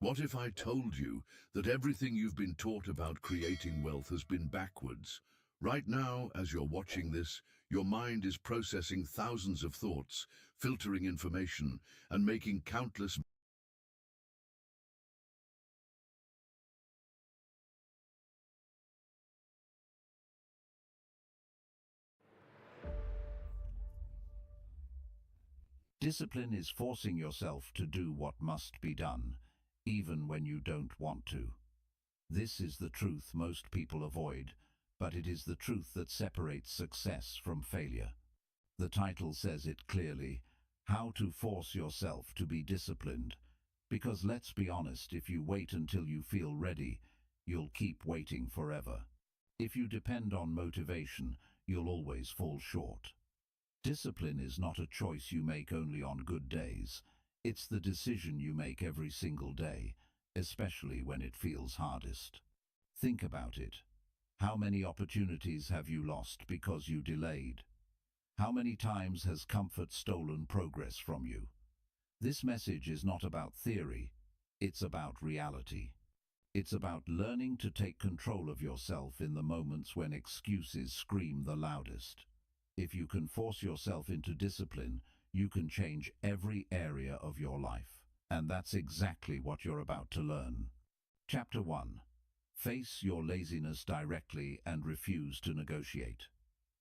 What if I told you that everything you've been taught about creating wealth has been backwards? Right now, as you're watching this, your mind is processing thousands of thoughts, filtering information, and making countless. Discipline is forcing yourself to do what must be done, even when you don't want to. This is the truth most people avoid, but it is the truth that separates success from failure. The title says it clearly: How to Force Yourself to be Disciplined. Because let's be honest, if you wait until you feel ready, you'll keep waiting forever. If you depend on motivation, you'll always fall short. Discipline is not a choice you make only on good days. It's the decision you make every single day, especially when it feels hardest. Think about it. How many opportunities have you lost because you delayed? How many times has comfort stolen progress from you? This message is not about theory, it's about reality. It's about learning to take control of yourself in the moments when excuses scream the loudest. If you can force yourself into discipline, you can change every area of your life. And that's exactly what you're about to learn. Chapter 1. Face your laziness directly and refuse to negotiate.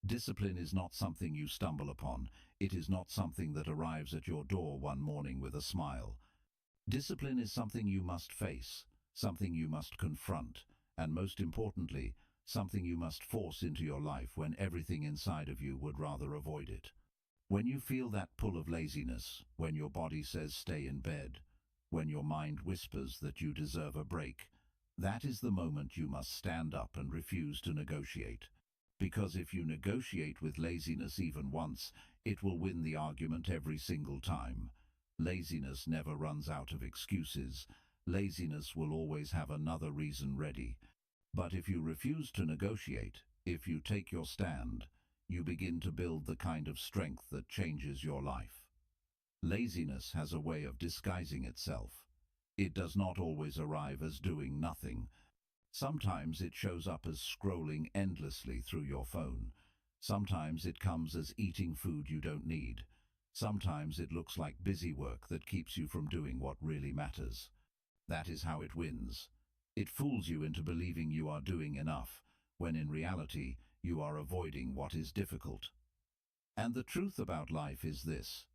Discipline is not something you stumble upon. It is not something that arrives at your door one morning with a smile. Discipline is something you must face, something you must confront, and most importantly, something you must force into your life when everything inside of you would rather avoid it. When you feel that pull of laziness, when your body says stay in bed, when your mind whispers that you deserve a break, that is the moment you must stand up and refuse to negotiate. Because if you negotiate with laziness even once, it will win the argument every single time. Laziness never runs out of excuses. Laziness will always have another reason ready. But if you refuse to negotiate, if you take your stand, you begin to build the kind of strength that changes your life. Laziness has a way of disguising itself. It does not always arrive as doing nothing. Sometimes it shows up as scrolling endlessly through your phone. Sometimes it comes as eating food you don't need. Sometimes it looks like busy work that keeps you from doing what really matters. That is how it wins. It fools you into believing you are doing enough, when in reality you are avoiding what is difficult. And the truth about life is this: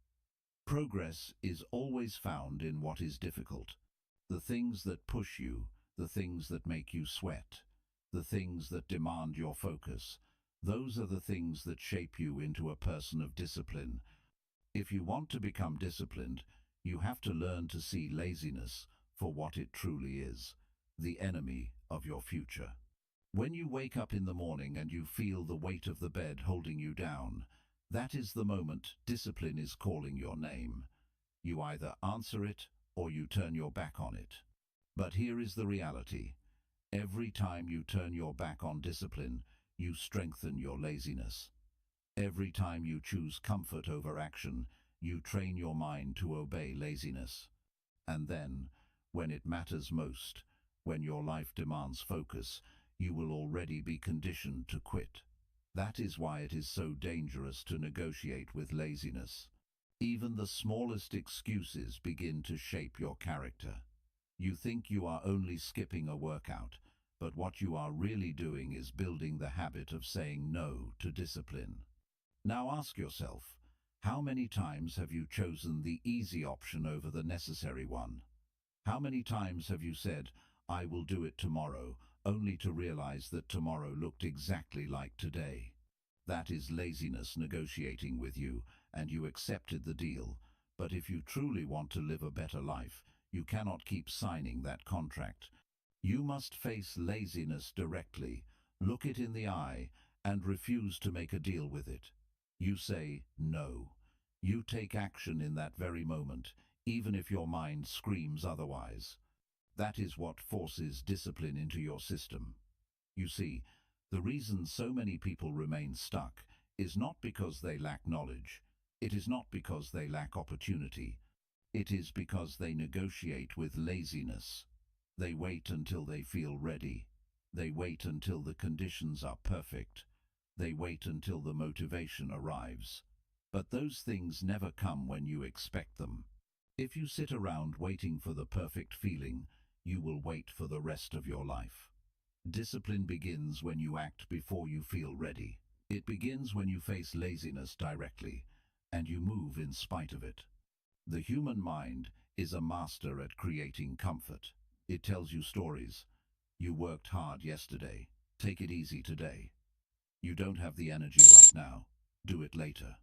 progress is always found in what is difficult. The things that push you, the things that make you sweat, the things that demand your focus, those are the things that shape you into a person of discipline. If you want to become disciplined, you have to learn to see laziness for what it truly is: the enemy of your future. When you wake up in the morning and you feel the weight of the bed holding you down, that is the moment discipline is calling your name. You either answer it or you turn your back on it. But here is the reality. Every time you turn your back on discipline, you strengthen your laziness. Every time you choose comfort over action, you train your mind to obey laziness. And then, when it matters most, when your life demands focus, you will already be conditioned to quit. That is why it is so dangerous to negotiate with laziness. Even the smallest excuses begin to shape your character. You think you are only skipping a workout, but what you are really doing is building the habit of saying no to discipline. Now ask yourself, how many times have you chosen the easy option over the necessary one? How many times have you said, "I will do it tomorrow," only to realize that tomorrow looked exactly like today? That is laziness negotiating with you, and you accepted the deal. But if you truly want to live a better life, you cannot keep signing that contract. You must face laziness directly, look it in the eye, and refuse to make a deal with it. You say no. You take action in that very moment, even if your mind screams otherwise. That is what forces discipline into your system. You see, the reason so many people remain stuck is not because they lack knowledge. It is not because they lack opportunity. It is because they negotiate with laziness. They wait until they feel ready. They wait until the conditions are perfect. They wait until the motivation arrives. But those things never come when you expect them. If you sit around waiting for the perfect feeling, you will wait for the rest of your life. Discipline begins when you act before you feel ready. It begins when you face laziness directly, and you move in spite of it. The human mind is a master at creating comfort. It tells you stories. You worked hard yesterday. Take it easy today. You don't have the energy right now. Do it later.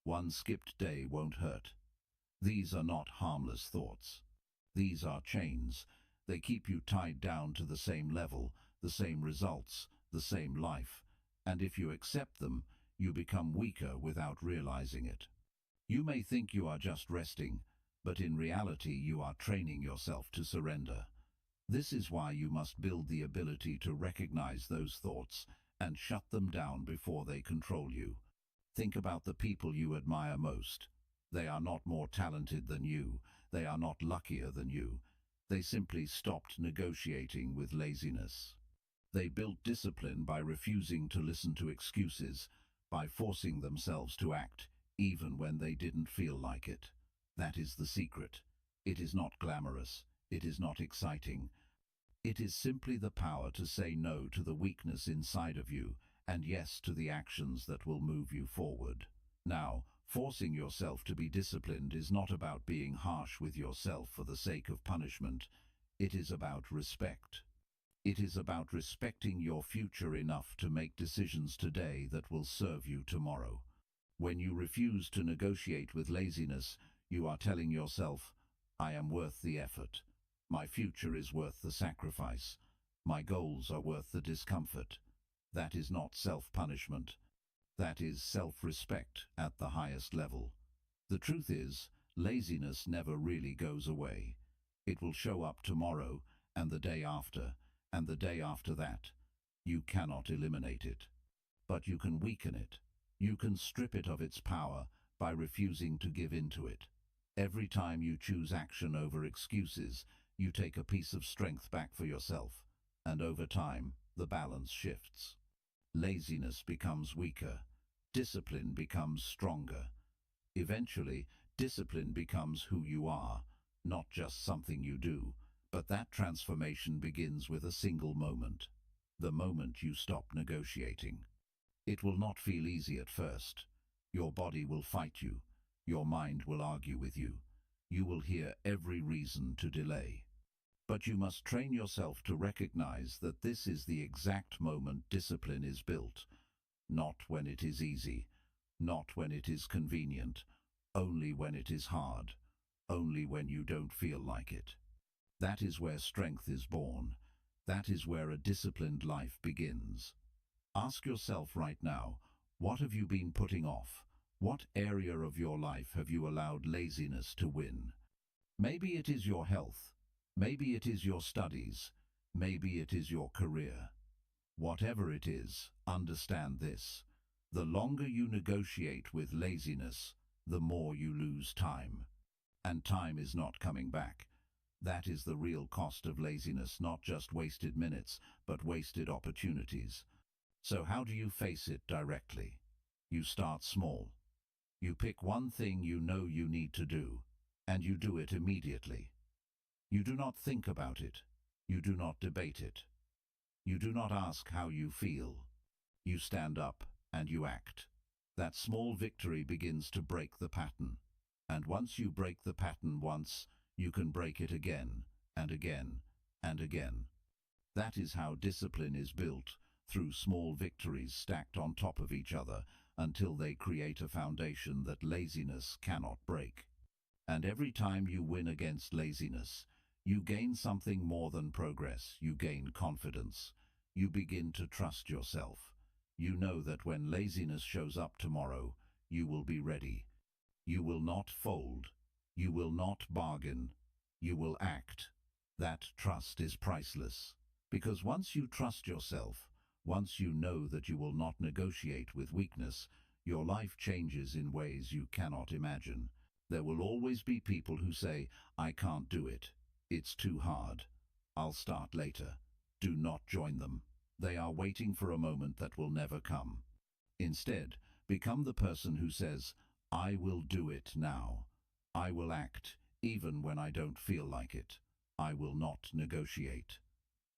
One skipped day won't hurt. These are not harmless thoughts. These are chains. They keep you tied down to the same level, the same results, the same life. And if you accept them, you become weaker without realizing it. You may think you are just resting, but in reality you are training yourself to surrender. This is why you must build the ability to recognize those thoughts and shut them down before they control you. Think about the people you admire most. They are not more talented than you. They are not luckier than you. They simply stopped negotiating with laziness. They built discipline by refusing to listen to excuses, by forcing themselves to act, even when they didn't feel like it. That is the secret. It is not glamorous. It is not exciting. It is simply the power to say no to the weakness inside of you and yes to the actions that will move you forward. Now, forcing yourself to be disciplined is not about being harsh with yourself for the sake of punishment. It is about respect. It is about respecting your future enough to make decisions today that will serve you tomorrow. When you refuse to negotiate with laziness, you are telling yourself, I am worth the effort. My future is worth the sacrifice. My goals are worth the discomfort. That is not self-punishment. That is self-respect at the highest level. The truth is, laziness never really goes away. It will show up tomorrow, and the day after, and the day after that. You cannot eliminate it. But you can weaken it. You can strip it of its power by refusing to give in to it. Every time you choose action over excuses, you take a piece of strength back for yourself, and over time, the balance shifts. Laziness becomes weaker. Discipline becomes stronger. Eventually, discipline becomes who you are, not just something you do. But that transformation begins with a single moment. The moment you stop negotiating. It will not feel easy at first. Your body will fight you. Your mind will argue with you. You will hear every reason to delay. But you must train yourself to recognize that this is the exact moment discipline is built. Not when it is easy, not when it is convenient, only when it is hard, only when you don't feel like it. That is where strength is born. That is where a disciplined life begins. Ask yourself right now, what have you been putting off? What area of your life have you allowed laziness to win? Maybe it is your health. Maybe it is your studies. Maybe it is your career. Whatever it is, understand this. The longer you negotiate with laziness, the more you lose time. And time is not coming back. That is the real cost of laziness, not just wasted minutes, but wasted opportunities. So how do you face it directly? You start small. You pick one thing you know you need to do, and you do it immediately. You do not think about it. You do not debate it. You do not ask how you feel. You stand up and you act. That small victory begins to break the pattern. And once you break the pattern once, you can break it again and again and again. That is how discipline is built, through small victories stacked on top of each other until they create a foundation that laziness cannot break. And every time you win against laziness, you gain something more than progress. You gain confidence. You begin to trust yourself. You know that when laziness shows up tomorrow, you will be ready. You will not fold. You will not bargain. You will act. That trust is priceless. Because once you trust yourself, once you know that you will not negotiate with weakness, your life changes in ways you cannot imagine. There will always be people who say, "I can't do it. It's too hard. I'll start later." Do not join them. They are waiting for a moment that will never come. Instead, become the person who says, "I will do it now. I will act, even when I don't feel like it. I will not negotiate."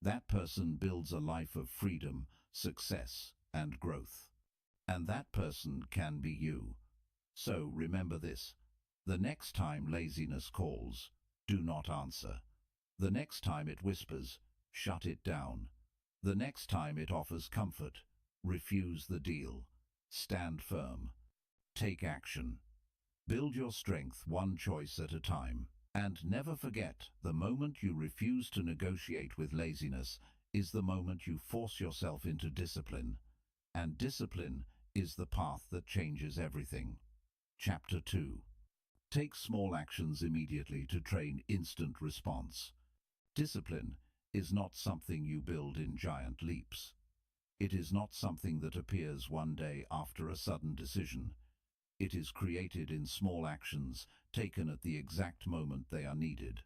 That person builds a life of freedom, success, and growth. And that person can be you. So remember this. The next time laziness calls, do not answer. The next time it whispers, shut it down. The next time it offers comfort, refuse the deal. Stand firm. Take action. Build your strength one choice at a time. And never forget, the moment you refuse to negotiate with laziness is the moment you force yourself into discipline. And discipline is the path that changes everything. Chapter 2. Take small actions immediately to train instant response. Discipline is not something you build in giant leaps. It is not something that appears one day after a sudden decision. It is created in small actions taken at the exact moment they are needed.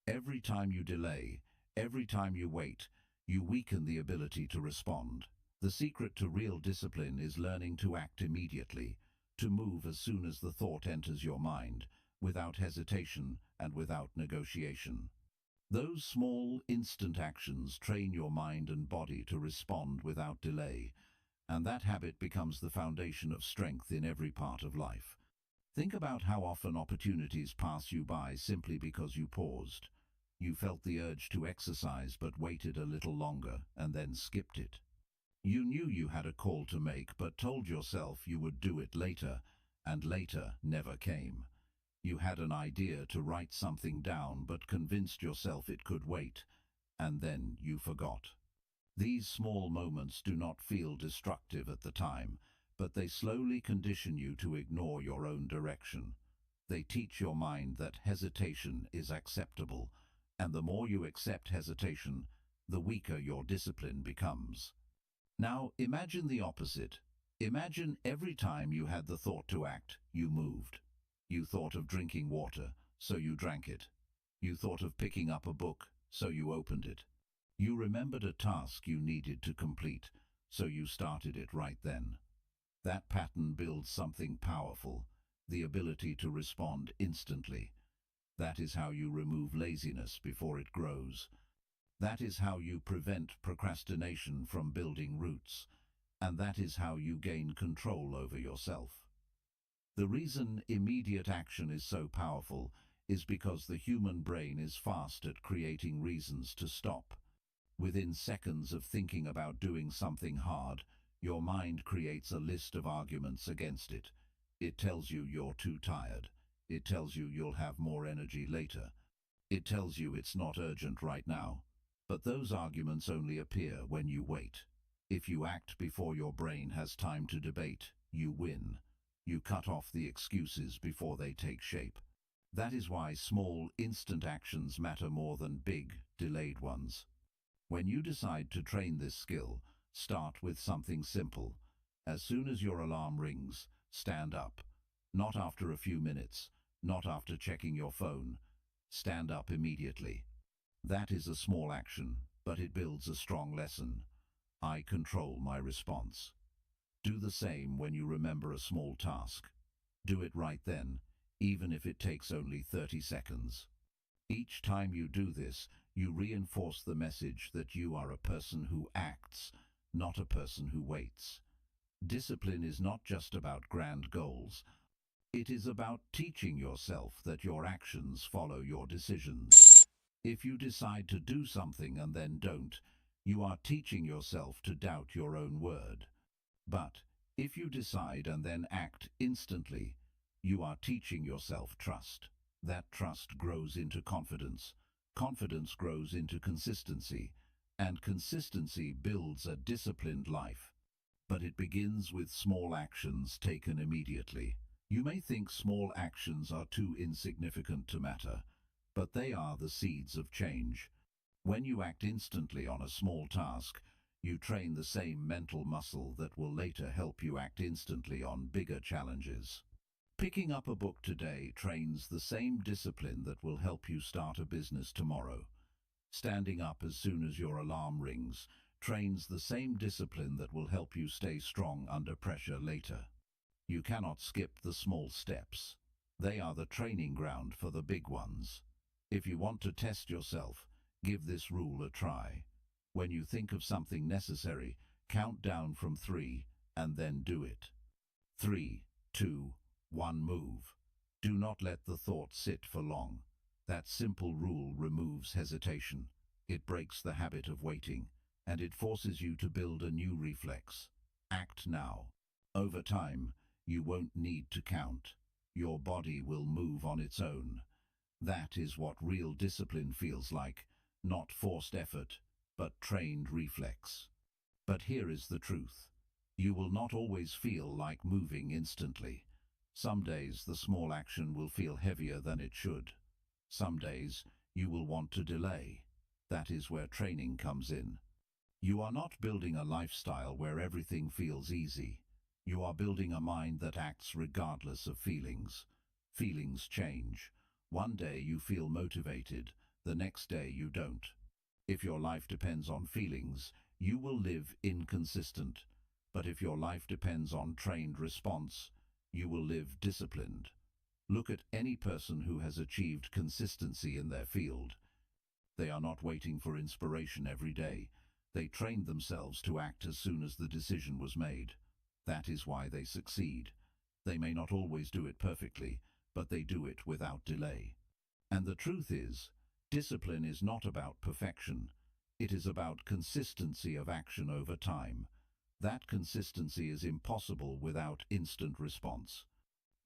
Every time you delay, every time you wait, you weaken the ability to respond. The secret to real discipline is learning to act immediately, to move as soon as the thought enters your mind, without hesitation and without negotiation. Those small, instant actions train your mind and body to respond without delay, and that habit becomes the foundation of strength in every part of life. Think about how often opportunities pass you by simply because you paused. You felt the urge to exercise but waited a little longer and then skipped it. You knew you had a call to make but told yourself you would do it later, and later never came. You had an idea to write something down but convinced yourself it could wait, and then you forgot. These small moments do not feel destructive at the time, but they slowly condition you to ignore your own direction. They teach your mind that hesitation is acceptable, and the more you accept hesitation, the weaker your discipline becomes. Now imagine the opposite. Imagine every time you had the thought to act, you moved. You thought of drinking water, so you drank it. You thought of picking up a book, so you opened it. You remembered a task you needed to complete, so you started it right then. That pattern builds something powerful, the ability to respond instantly. That is how you remove laziness before it grows. That is how you prevent procrastination from building roots. And that is how you gain control over yourself. The reason immediate action is so powerful is because the human brain is fast at creating reasons to stop. Within seconds of thinking about doing something hard, your mind creates a list of arguments against it. It tells you you're too tired. It tells you you'll have more energy later. It tells you it's not urgent right now. But those arguments only appear when you wait. If you act before your brain has time to debate, you win. You cut off the excuses before they take shape. That is why small, instant actions matter more than big, delayed ones. When you decide to train this skill, start with something simple. As soon as your alarm rings, stand up. Not after a few minutes, not after checking your phone. Stand up immediately. That is a small action, but it builds a strong lesson. I control my response. Do the same when you remember a small task. Do it right then, even if it takes only 30 seconds. Each time you do this, you reinforce the message that you are a person who acts, not a person who waits. Discipline is not just about grand goals. It is about teaching yourself that your actions follow your decisions. If you decide to do something and then don't, you are teaching yourself to doubt your own word. But if you decide and then act instantly, you are teaching yourself trust. That trust grows into confidence. Confidence grows into consistency, and consistency builds a disciplined life. But it begins with small actions taken immediately. You may think small actions are too insignificant to matter, but they are the seeds of change. When you act instantly on a small task, you train the same mental muscle that will later help you act instantly on bigger challenges. Picking up a book today trains the same discipline that will help you start a business tomorrow. Standing up as soon as your alarm rings trains the same discipline that will help you stay strong under pressure later. You cannot skip the small steps. They are the training ground for the big ones. If you want to test yourself, give this rule a try. When you think of something necessary, count down from 3 and then do it. 3, 2, 1, move. Do not let the thought sit for long. That simple rule removes hesitation. It breaks the habit of waiting, and it forces you to build a new reflex. Act now. Over time, you won't need to count. Your body will move on its own. That is what real discipline feels like, not forced effort, but trained reflex. But here is the truth. You will not always feel like moving instantly. Some days the small action will feel heavier than it should. Some days you will want to delay. That is where training comes in. You are not building a lifestyle where everything feels easy. You are building a mind that acts regardless of feelings. Feelings change. One day you feel motivated, the next day you don't. If your life depends on feelings, you will live inconsistent. But if your life depends on trained response, you will live disciplined. Look at any person who has achieved consistency in their field. They are not waiting for inspiration every day. They trained themselves to act as soon as the decision was made. That is why they succeed. They may not always do it perfectly, but they do it without delay. And the truth is, discipline is not about perfection. It is about consistency of action over time. That consistency is impossible without instant response.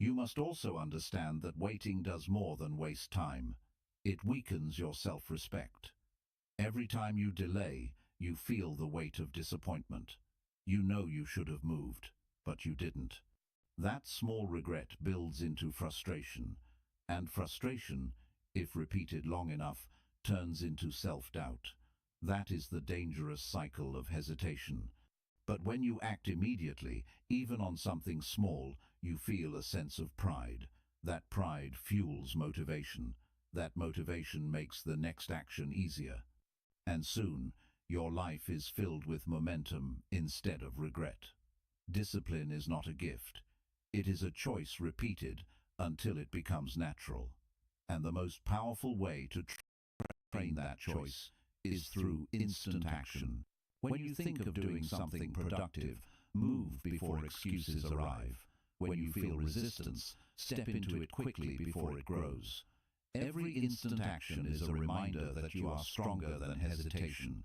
You must also understand that waiting does more than waste time. It weakens your self-respect. Every time you delay, you feel the weight of disappointment. You know you should have moved, but you didn't. That small regret builds into frustration, and frustration, if repeated long enough, turns into self-doubt. That is the dangerous cycle of hesitation. But when you act immediately, even on something small, you feel a sense of pride. That pride fuels motivation. That motivation makes the next action easier. And soon, your life is filled with momentum instead of regret. Discipline is not a gift. It is a choice repeated until it becomes natural. And the most powerful way to train that choice is through instant action. When you think of doing something productive, move before excuses arrive. When you feel resistance, step into it quickly before it grows. Every instant action is a reminder that you are stronger than hesitation.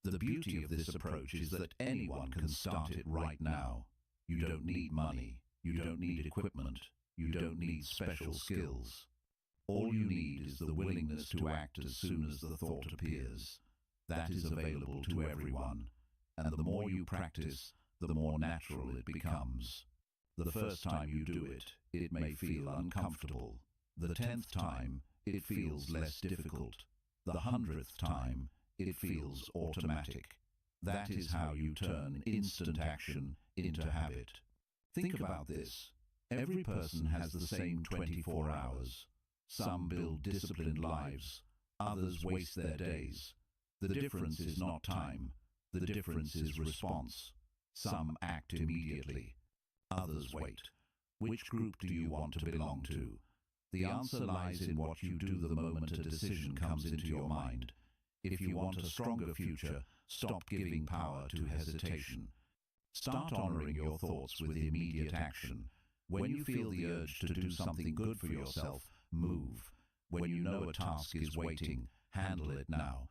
The beauty of this approach is that anyone can start it right now. You don't need money. You don't need equipment. You don't need special skills. All you need is the willingness to act as soon as the thought appears. That is available to everyone, and the more you practice, the more natural it becomes. The first time you do it, it may feel uncomfortable. The 10th time, it feels less difficult. The 100th time, it feels automatic. That is how you turn instant action into habit. Think about this. Every person has the same 24 hours. Some build disciplined lives, others waste their days. The difference is not time, the difference is response. Some act immediately, others wait. Which group do you want to belong to? The answer lies in what you do the moment a decision comes into your mind. If you want a stronger future, stop giving power to hesitation. Start honoring your thoughts with immediate action. When you feel the urge to do something good for yourself, move. When you know a task is waiting, handle it now.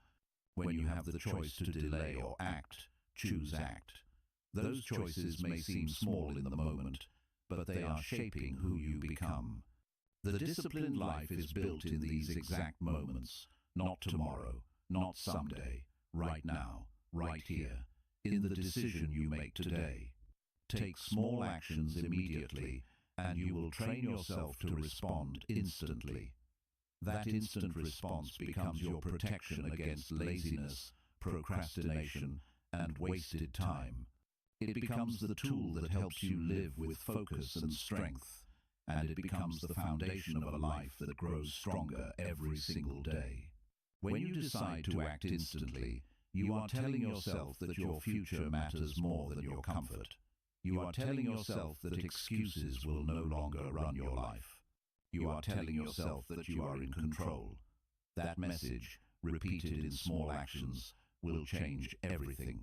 When you have the choice to delay or act, choose act. Those choices may seem small in the moment, but they are shaping who you become. The disciplined life is built in these exact moments, not tomorrow, not someday, right now, right here, in the decision you make today. Take small actions immediately, and you will train yourself to respond instantly. That instant response becomes your protection against laziness, procrastination, and wasted time. It becomes the tool that helps you live with focus and strength. and it becomes the foundation of a life that grows stronger every single day. When you decide to act instantly, you are telling yourself that your future matters more than your comfort. You are telling yourself that excuses will no longer run your life. You are telling yourself that you are in control. That message, repeated in small actions, will change everything.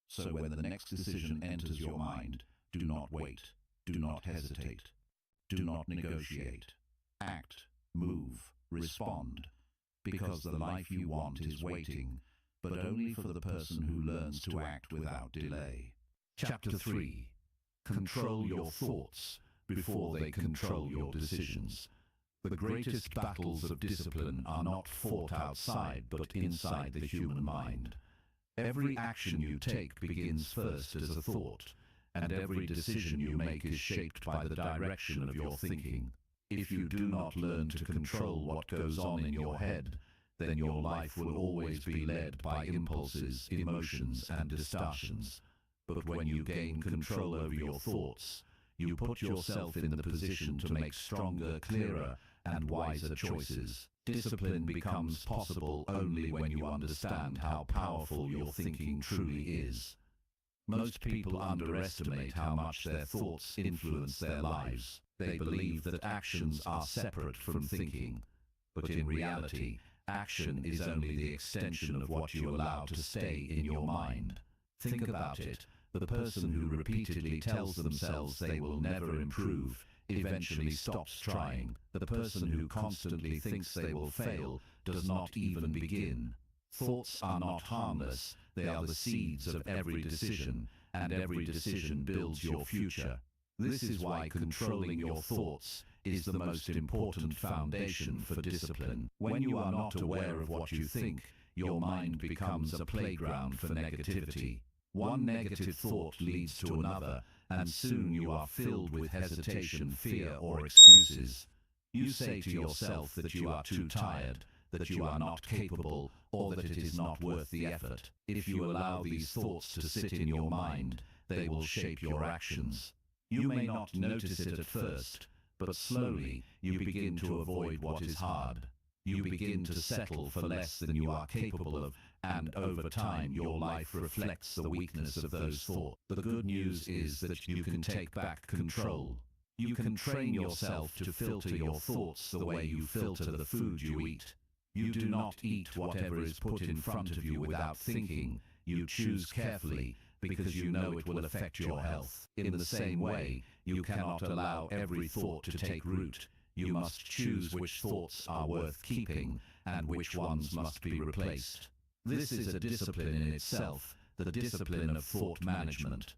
So when the next decision enters your mind, do not wait, do not hesitate, do not negotiate. Act, move, respond, because the life you want is waiting, but only for the person who learns to act without delay. Chapter 3. Control your thoughts before they control your decisions. The greatest battles of discipline are not fought outside but inside the human mind. Every action you take begins first as a thought, and every decision you make is shaped by the direction of your thinking. If you do not learn to control what goes on in your head, then your life will always be led by impulses, emotions, and distortions. But when you gain control over your thoughts, you put yourself in the position to make stronger, clearer, and wiser choices. Discipline becomes possible only when you understand how powerful your thinking truly is. Most people underestimate how much their thoughts influence their lives. They believe that actions are separate from thinking. But in reality, action is only the extension of what you allow to stay in your mind. Think about it. The person who repeatedly tells themselves they will never improve eventually stops trying. The person who constantly thinks they will fail does not even begin. Thoughts are not harmless. They are the seeds of every decision, and every decision builds your future. This is why controlling your thoughts is the most important foundation for discipline. When you are not aware of what you think, your mind becomes a playground for negativity. One negative thought leads to another, and soon you are filled with hesitation, fear, or excuses. You say to yourself that you are too tired, that you are not capable, or that it is not worth the effort. If you allow these thoughts to sit in your mind, they will shape your actions. You may not notice it at first, but slowly you begin to avoid what is hard. You begin to settle for less than you are capable of, and over time your life reflects the weakness of those thoughts. The good news is that you can take back control. You can train yourself to filter your thoughts the way you filter the food you eat. You do not eat whatever is put in front of you without thinking. You choose carefully, because you know it will affect your health. In the same way, you cannot allow every thought to take root. You must choose which thoughts are worth keeping, and which ones must be replaced. This is a discipline in itself, the discipline of thought management.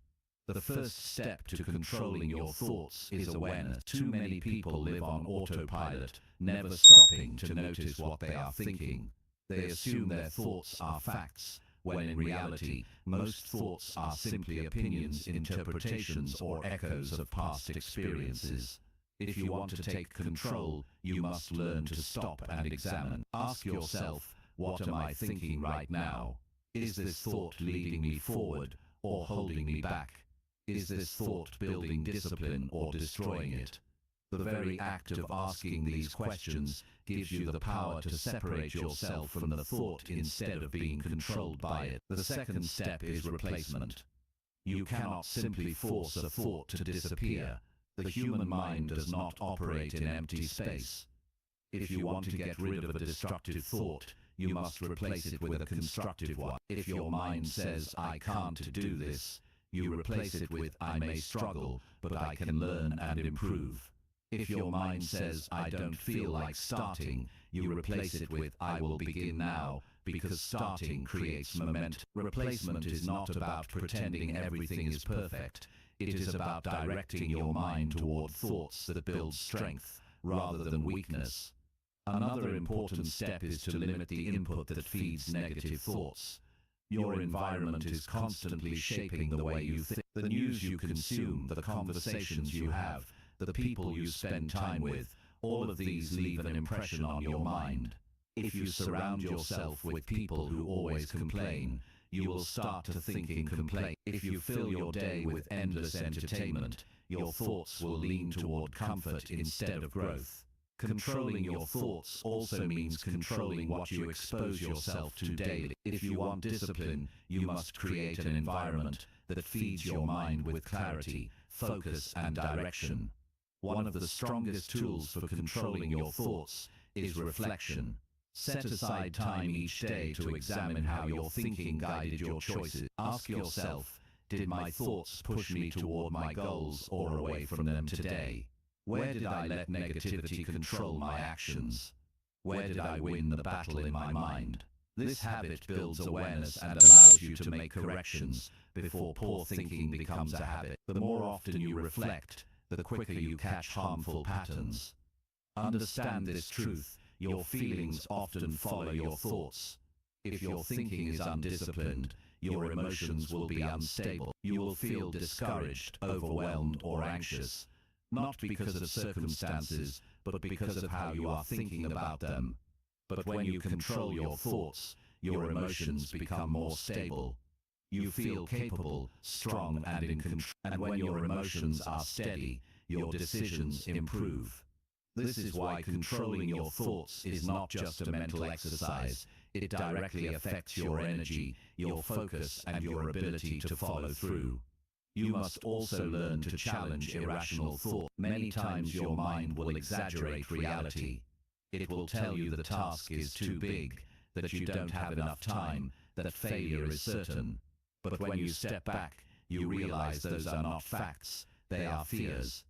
The first step to controlling your thoughts is awareness. Too many people live on autopilot, never stopping to notice what they are thinking. They assume their thoughts are facts, when in reality, most thoughts are simply opinions, interpretations, or echoes of past experiences. If you want to take control, you must learn to stop and examine. Ask yourself, what am I thinking right now? Is this thought leading me forward, or holding me back? Is this thought building discipline or destroying it? The very act of asking these questions gives you the power to separate yourself from the thought instead of being controlled by it. The second step is replacement. You cannot simply force a thought to disappear. The human mind does not operate in empty space. If you want to get rid of a destructive thought, you must replace it with a constructive one. If your mind says, "I can't do this," you replace it with, "I may struggle, but I can learn and improve." If your mind says, "I don't feel like starting," you replace it with, "I will begin now," because starting creates momentum. Replacement is not about pretending everything is perfect. It is about directing your mind toward thoughts that build strength, rather than weakness. Another important step is to limit the input that feeds negative thoughts. Your environment is constantly shaping the way you think. The news you consume, the conversations you have, the people you spend time with, all of these leave an impression on your mind. If you surround yourself with people who always complain, you will start to think in complaint. If you fill your day with endless entertainment, your thoughts will lean toward comfort instead of growth. Controlling your thoughts also means controlling what you expose yourself to daily. If you want discipline, you must create an environment that feeds your mind with clarity, focus, and direction. One of the strongest tools for controlling your thoughts is reflection. Set aside time each day to examine how your thinking guided your choices. Ask yourself, did my thoughts push me toward my goals or away from them today? Where did I let negativity control my actions? Where did I win the battle in my mind? This habit builds awareness and allows you to make corrections before poor thinking becomes a habit. The more often you reflect, the quicker you catch harmful patterns. Understand this truth. Your feelings often follow your thoughts. If your thinking is undisciplined, your emotions will be unstable. You will feel discouraged, overwhelmed, or anxious, not because of circumstances, but because of how you are thinking about them. But when you control your thoughts, your emotions become more stable. You feel capable, strong, and in control. And when your emotions are steady, your decisions improve. This is why controlling your thoughts is not just a mental exercise. It directly affects your energy, your focus, and your ability to follow through. You must also learn to challenge irrational thought. Many times your mind will exaggerate reality. It will tell you the task is too big, that you don't have enough time, that failure is certain. But when you step back, you realize those are not facts, they are fears.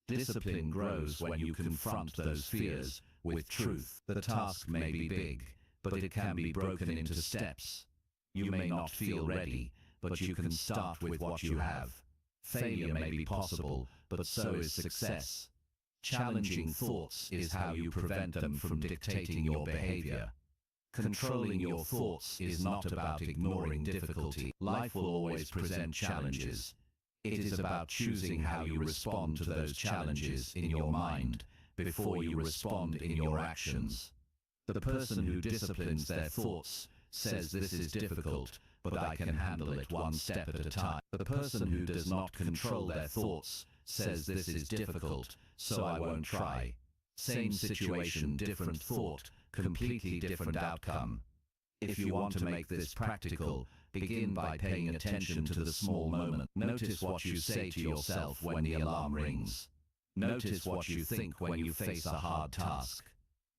Discipline grows when you confront those fears with truth. The task may be big, but it can be broken into steps. You may not feel ready, but you can start with what you have. Failure may be possible, but so is success. Challenging thoughts is how you prevent them from dictating your behavior. Controlling your thoughts is not about ignoring difficulty. Life will always present challenges. It is about choosing how you respond to those challenges in your mind before you respond in your actions. The person who disciplines their thoughts says this is difficult, but I can handle it one step at a time. The person who does not control their thoughts says this is difficult, so I won't try. Same situation, different thought, completely different outcome. If you want to make this practical, begin by paying attention to the small moment. Notice what you say to yourself when the alarm rings. Notice what you think when you face a hard task.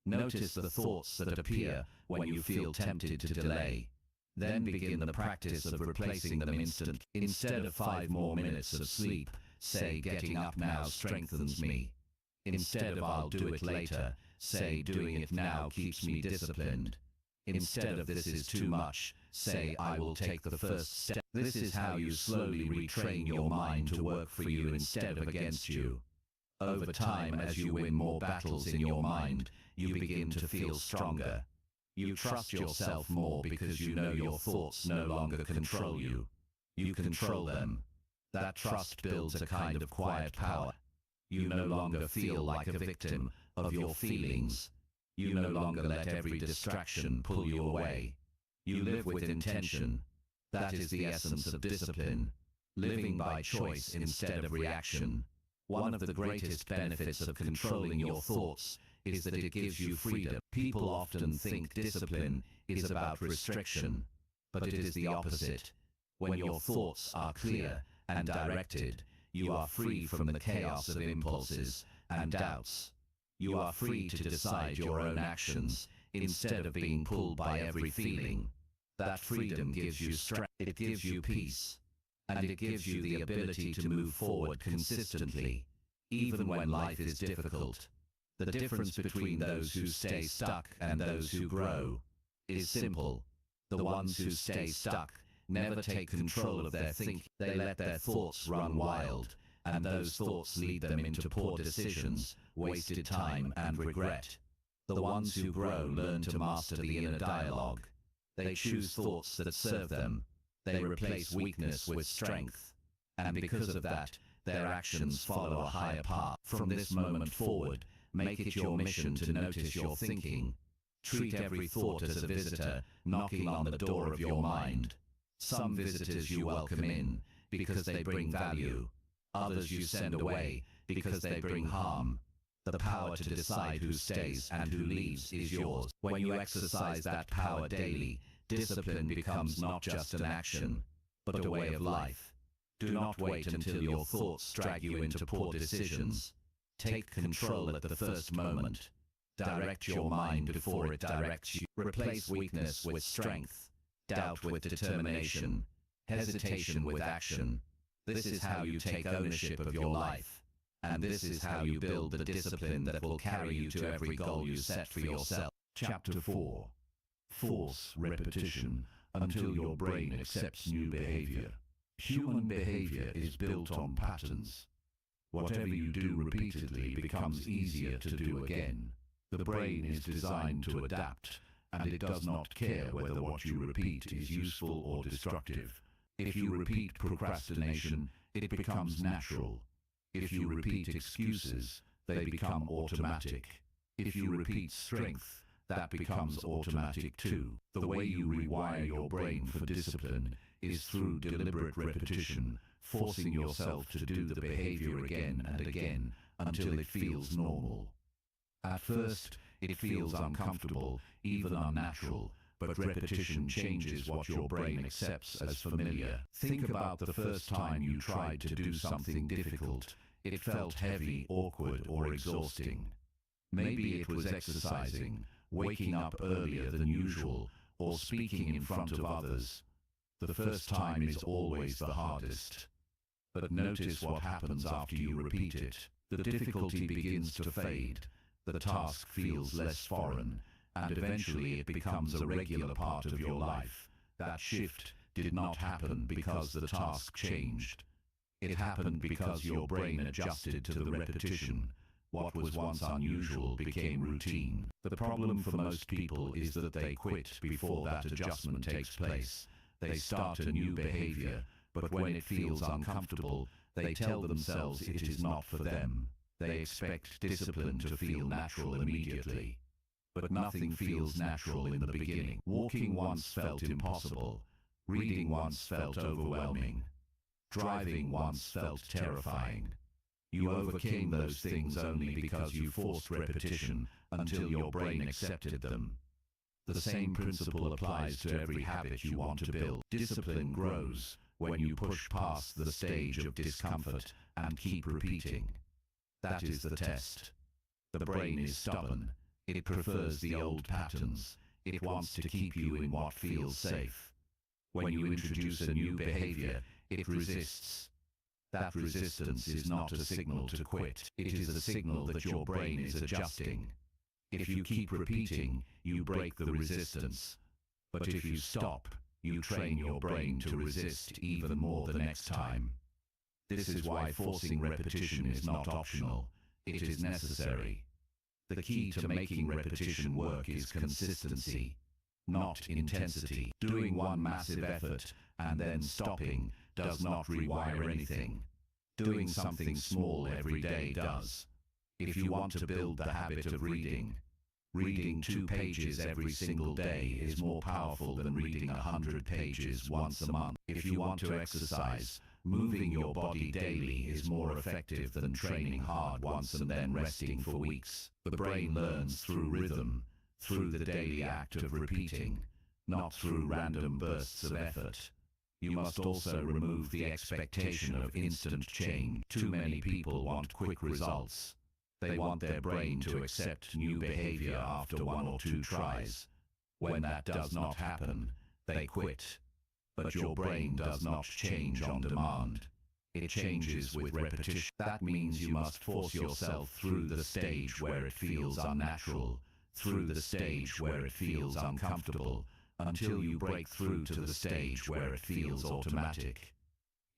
Notice the thoughts that appear when you feel tempted to delay. Then begin the practice of replacing them instantly. Instead of 5 more minutes of sleep, say getting up now strengthens me. Instead of I'll do it later, say doing it now keeps me disciplined. Instead of this is too much, say I will take the first step. This is how you slowly retrain your mind to work for you instead of against you. Over time, as you win more battles in your mind, you begin to feel stronger. You trust yourself more because you know your thoughts no longer control you. You control them. That trust builds a kind of quiet power. You no longer feel like a victim of your feelings. You no longer let every distraction pull you away. You live with intention. That is the essence of discipline. Living by choice instead of reaction. One of the greatest benefits of controlling your thoughts is that it gives you freedom. People often think discipline is about restriction, but it is the opposite. When your thoughts are clear and directed, you are free from the chaos of impulses and doubts. You are free to decide your own actions instead of being pulled by every feeling. That freedom gives you strength, it gives you peace, and it gives you the ability to move forward consistently, even when life is difficult. The difference between those who stay stuck and those who grow is simple. The ones who stay stuck never take control of their thinking. They let their thoughts run wild, and those thoughts lead them into poor decisions, wasted time, and regret. The ones who grow learn to master the inner dialogue. They choose thoughts that serve them. They replace weakness with strength. And because of that, their actions follow a higher path. From this moment forward, make it your mission to notice your thinking. Treat every thought as a visitor knocking on the door of your mind. Some visitors you welcome in because they bring value. Others you send away because they bring harm. The power to decide who stays and who leaves is yours. When you exercise that power daily, discipline becomes not just an action, but a way of life. Do not wait until your thoughts drag you into poor decisions. Take control at the first moment. Direct your mind before it directs you. Replace weakness with strength, doubt with determination, hesitation with action. This is how you take ownership of your life. And this is how you build the discipline that will carry you to every goal you set for yourself. Chapter 4. Force repetition until your brain accepts new behavior. Human behavior is built on patterns. Whatever you do repeatedly becomes easier to do again. The brain is designed to adapt, and it does not care whether what you repeat is useful or destructive. If you repeat procrastination, it becomes natural. If you repeat excuses, they become automatic. If you repeat strength, that becomes automatic too. The way you rewire your brain for discipline is through deliberate repetition, forcing yourself to do the behavior again and again until it feels normal. At first, it feels uncomfortable, even unnatural, but repetition changes what your brain accepts as familiar. Think about the first time you tried to do something difficult. It felt heavy, awkward, or exhausting. Maybe it was exercising, waking up earlier than usual, or speaking in front of others. The first time is always the hardest. But notice what happens after you repeat it. The difficulty begins to fade. The task feels less foreign, and eventually it becomes a regular part of your life. That shift did not happen because the task changed. It happened because your brain adjusted to the repetition. What was once unusual became routine. The problem for most people is that they quit before that adjustment takes place. They start a new behavior, but when it feels uncomfortable, they tell themselves it is not for them. They expect discipline to feel natural immediately. But nothing feels natural in the beginning. Walking once felt impossible. Reading once felt overwhelming. Driving once felt terrifying. You overcame those things only because you forced repetition until your brain accepted them. The same principle applies to every habit you want to build. Discipline grows when you push past the stage of discomfort and keep repeating. That is the test. The brain is stubborn. It prefers the old patterns. It wants to keep you in what feels safe. When you introduce a new behavior, it resists. That resistance is not a signal to quit. It is a signal that your brain is adjusting. If you keep repeating, you break the resistance. But if you stop, you train your brain to resist even more the next time. This is why forcing repetition is not optional. It is necessary. The key to making repetition work is consistency, not intensity. Doing one massive effort and then stopping does not rewire anything. Doing something small every day does. If you want to build the habit of reading, reading 2 pages every single day is more powerful than reading 100 pages once a month. If you want to exercise, moving your body daily is more effective than training hard once and then resting for weeks. The brain learns through rhythm, through the daily act of repeating, not through random bursts of effort. You must also remove the expectation of instant change. Too many people want quick results. They want their brain to accept new behavior after 1 or 2 tries. When that does not happen, they quit. But your brain does not change on demand. It changes with repetition. That means you must force yourself through the stage where it feels unnatural, through the stage where it feels uncomfortable, until you break through to the stage where it feels automatic.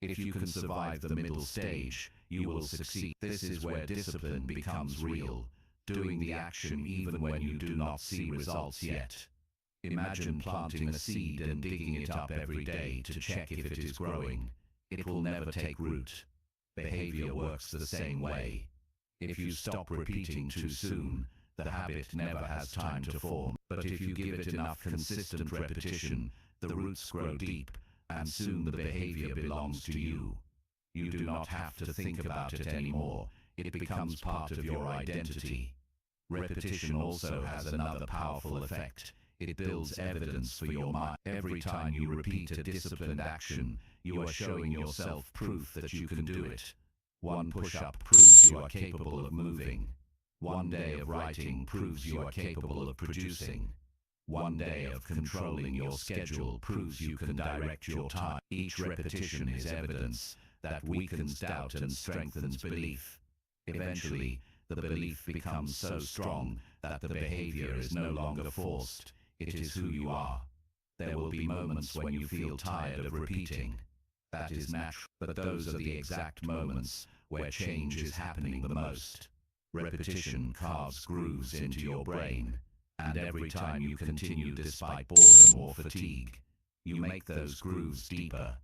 If you can survive the middle stage, you will succeed. This is where discipline becomes real, doing the action even when you do not see results yet. Imagine planting a seed and digging it up every day to check if it is growing. It will never take root. Behavior works the same way. If you stop repeating too soon, the habit never has time to form. But if you give it enough consistent repetition, the roots grow deep, and soon the behavior belongs to you. You do not have to think about it anymore. It becomes part of your identity. Repetition also has another powerful effect. It builds evidence for your mind. Every time you repeat a disciplined action, you are showing yourself proof that you can do it. One push-up proves you are capable of moving. One day of writing proves you are capable of producing. One day of controlling your schedule proves you can direct your time. Each repetition is evidence that weakens doubt and strengthens belief. Eventually, the belief becomes so strong that the behavior is no longer forced. It is who you are. There will be moments when you feel tired of repeating. That is natural, but those are the exact moments where change is happening the most. Repetition carves grooves into your brain, and every time you continue despite boredom or fatigue, you make those grooves deeper.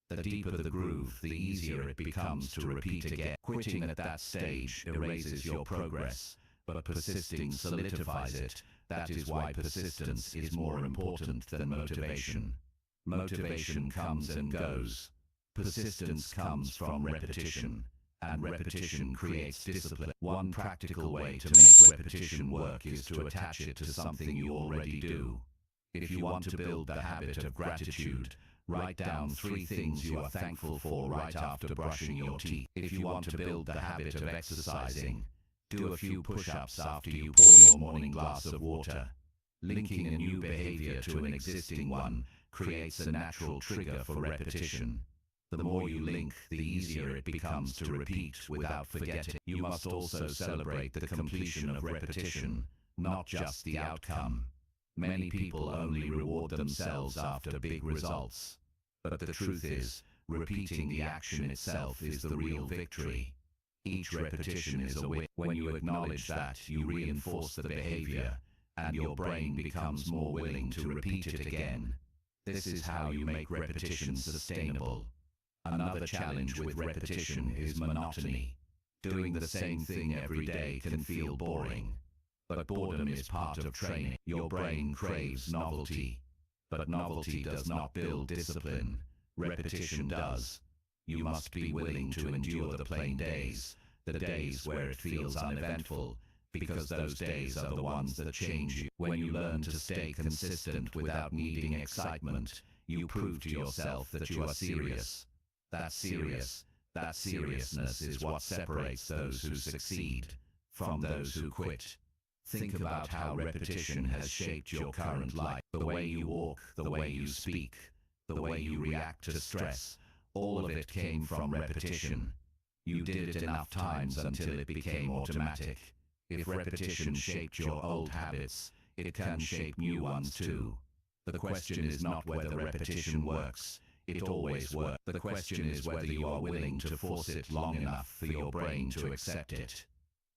The deeper the groove, the easier it becomes to repeat again. Quitting at that stage erases your progress, but persisting solidifies it. That is why persistence is more important than motivation. Motivation comes and goes. Persistence comes from repetition, and repetition creates discipline. One practical way to make repetition work is to attach it to something you already do. If you want to build the habit of gratitude, write down 3 things you are thankful for right after brushing your teeth. If you want to build the habit of exercising, do a few push-ups after you pour your morning glass of water. Linking a new behavior to an existing one creates a natural trigger for repetition. The more you link, the easier it becomes to repeat without forgetting. You must also celebrate the completion of repetition, not just the outcome. Many people only reward themselves after big results. But the truth is, repeating the action itself is the real victory. Each repetition is a win. When you acknowledge that, you reinforce the behavior, and your brain becomes more willing to repeat it again. This is how you make repetition sustainable. Another challenge with repetition is monotony. Doing the same thing every day can feel boring. But boredom is part of training. Your brain craves novelty. But novelty does not build discipline. Repetition does. You must be willing to endure the plain days, the days where it feels uneventful, because those days are the ones that change you. When you learn to stay consistent without needing excitement, you prove to yourself that you are serious. That seriousness is what separates those who succeed from those who quit. Think about how repetition has shaped your current life. The way you walk, the way you speak, the way you react to stress, all of it came from repetition. You did it enough times until it became automatic. If repetition shaped your old habits, it can shape new ones too. The question is not whether repetition works. It always works. The question is whether you are willing to force it long enough for your brain to accept it.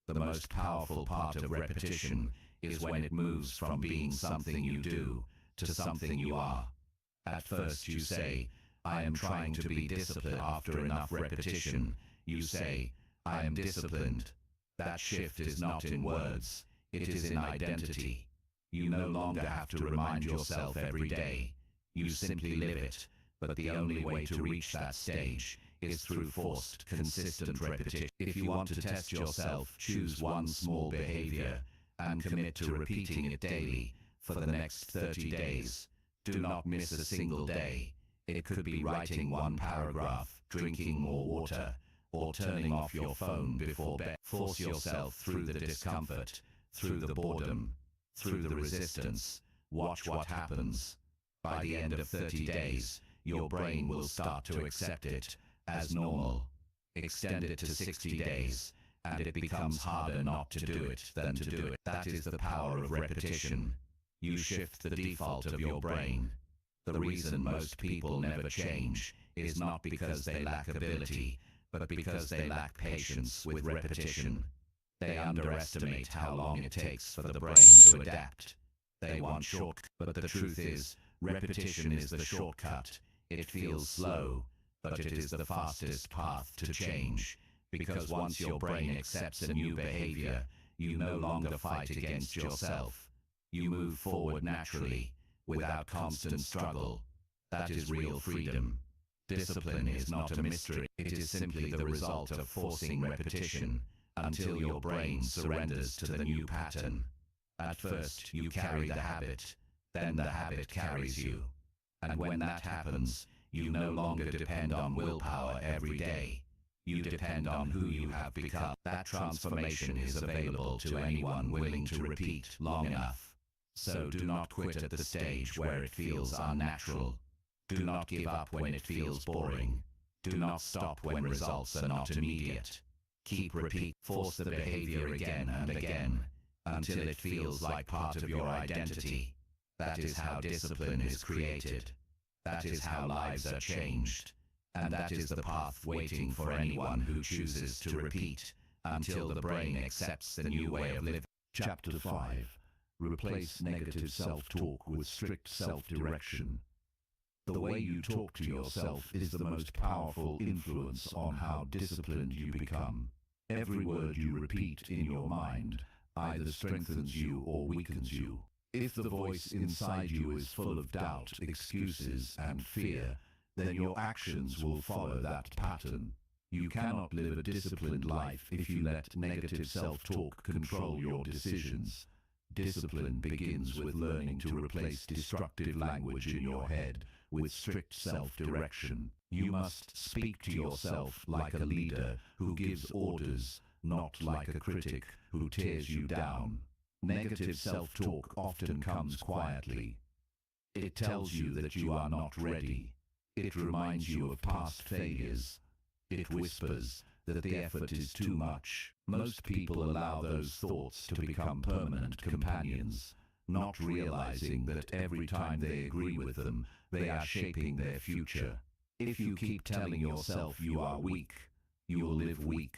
The most powerful part of repetition is when it moves from being something you do to something you are. At first you say, I am trying to be disciplined. After enough repetition, you say, I am disciplined. That shift is not in words, it is in identity. You no longer have to remind yourself every day. You simply live it. But the only way to reach that stage is through forced, consistent repetition. If you want to test yourself, choose one small behavior and commit to repeating it daily for the next 30 days. Do not miss a single day. It could be writing 1 paragraph, drinking more water, or turning off your phone before bed. Force yourself through the discomfort, through the boredom, through the resistance. Watch what happens. By the end of 30 days, your brain will start to accept it as normal. Extend it to 60 days, and it becomes harder not to do it than to do it. That is the power of repetition. You shift the default of your brain. The reason most people never change is not because they lack ability, but because they lack patience with repetition. They underestimate how long it takes for the brain to adapt. They want shortcuts, but the truth is, repetition is the shortcut. It feels slow, but it is the fastest path to change, because once your brain accepts a new behavior, you no longer fight against yourself. You move forward naturally, without constant struggle. That is real freedom. Discipline is not a mystery. It is simply the result of forcing repetition until your brain surrenders to the new pattern. At first, you carry the habit, then the habit carries you. And when that happens, you no longer depend on willpower every day. You depend on who you have become. That transformation is available to anyone willing to repeat long enough. So do not quit at the stage where it feels unnatural. Do not give up when it feels boring. Do not stop when results are not immediate. Keep repeat, force the behavior again and again, until it feels like part of your identity. That is how discipline is created. That is how lives are changed. And that is the path waiting for anyone who chooses to repeat, until the brain accepts the new way of living. Chapter 5. Replace negative self-talk with strict self-direction. The way you talk to yourself is the most powerful influence on how disciplined you become. Every word you repeat in your mind either strengthens you or weakens you. If the voice inside you is full of doubt, excuses, and fear, then your actions will follow that pattern. You cannot live a disciplined life if you let negative self-talk control your decisions. Discipline begins with learning to replace destructive language in your head with strict self-direction. You must speak to yourself like a leader who gives orders, not like a critic who tears you down. Negative self-talk often comes quietly. It tells you that you are not ready. It reminds you of past failures. It whispers that the effort is too much. Most people allow those thoughts to become permanent companions, not realizing that every time they agree with them, they are shaping their future. If you keep telling yourself you are weak, you will live weak.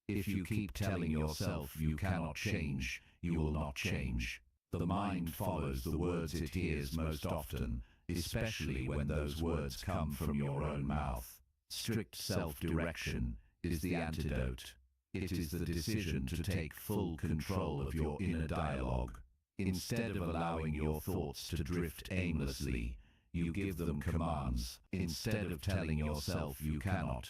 If you keep telling yourself you cannot change, you will not change. The mind follows the words it hears most often, especially when those words come from your own mouth. Strict self-direction is the antidote. It is the decision to take full control of your inner dialogue. Instead of allowing your thoughts to drift aimlessly, you give them commands. Instead of telling yourself you cannot,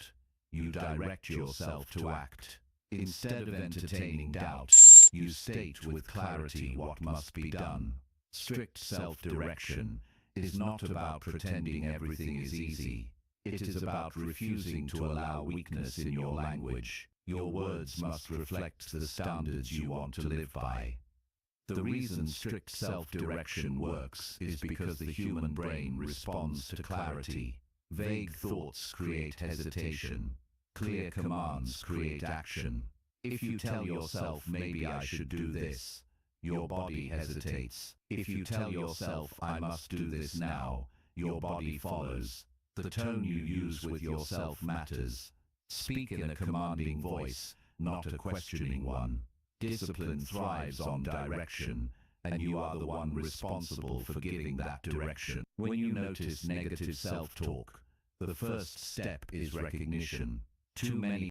you direct yourself to act. Instead of entertaining doubt, you state with clarity what must be done. Strict self-direction is not about pretending everything is easy. It is about refusing to allow weakness in your language. Your words must reflect the standards you want to live by. The reason strict self-direction works is because the human brain responds to clarity. Vague thoughts create hesitation. Clear commands create action. If you tell yourself, maybe I should do this, your body hesitates. If you tell yourself, I must do this now, your body follows. The tone you use with yourself matters. Speak in a commanding voice, not a questioning one. Discipline thrives on direction, and you are the one responsible for giving that direction. When you notice negative self-talk, the first step is recognition. Too many